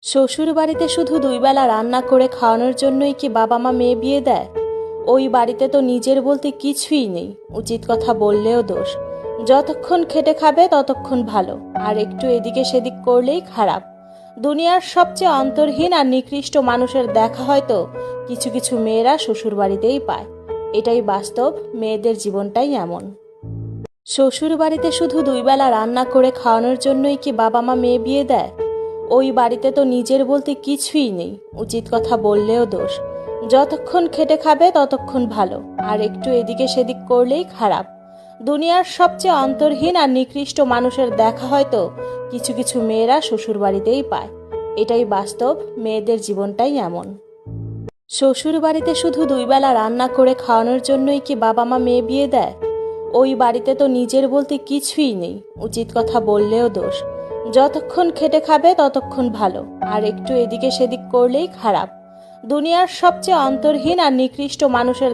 শ্বশুর বাড়িতে শুধু দুই বেলা রান্না করে খাওয়ানোর জন্যই কি বাবা মা মেয়ে বিয়ে দেয়? ওই বাড়িতে তো নিজের বলতে কিছুই নেই, উচিত কথা বললেও দোষ। যতক্ষণ খেটে খাবে ততক্ষণ ভালো, আর একটু এদিকে সেদিক করলেই খারাপ। দুনিয়ার সবচেয়ে অন্তরহীন আর নিকৃষ্ট মানুষের দেখা হয়তো কিছু কিছু মেয়েরা শ্বশুর বাড়িতেই পায়। এটাই বাস্তব, মেয়েদের জীবনটাই এমন। শ্বশুর বাড়িতে শুধু দুই বেলা রান্না করে খাওয়ানোর জন্যই কি বাবা মা মেয়ে বিয়ে দেয়? ওই বাড়িতে তো নিজের বলতে কিছুই নেই, উচিত কথা বললেও দোষ। যতক্ষণ খেটে খাবে ততক্ষণ ভালো, আর একটু এদিকে সেদিক করলেই খারাপ। দুনিয়ার সবচেয়ে অন্তরহীন আর নিকৃষ্ট মানুষের দেখা হয়তো কিছু কিছু মেয়েরা শ্বশুর বাড়িতেই পায়। এটাই বাস্তব, মেয়েদের জীবনটাই এমন। শ্বশুর বাড়িতে শুধু দুই বেলা রান্না করে খাওয়ানোর জন্যই কি বাবা মা মেয়ে বিয়ে দেয়? ওই বাড়িতে তো নিজের বলতে কিছুই নেই, উচিত কথা বললেও দোষ। যতক্ষণ খেটে খাবে ততক্ষণ ভালো, আর একটু এদিকে সেদিক করলেই খারাপ। দুনিয়ার সবচেয়ে অন্তরহীন আর নিকৃষ্ট মানুষের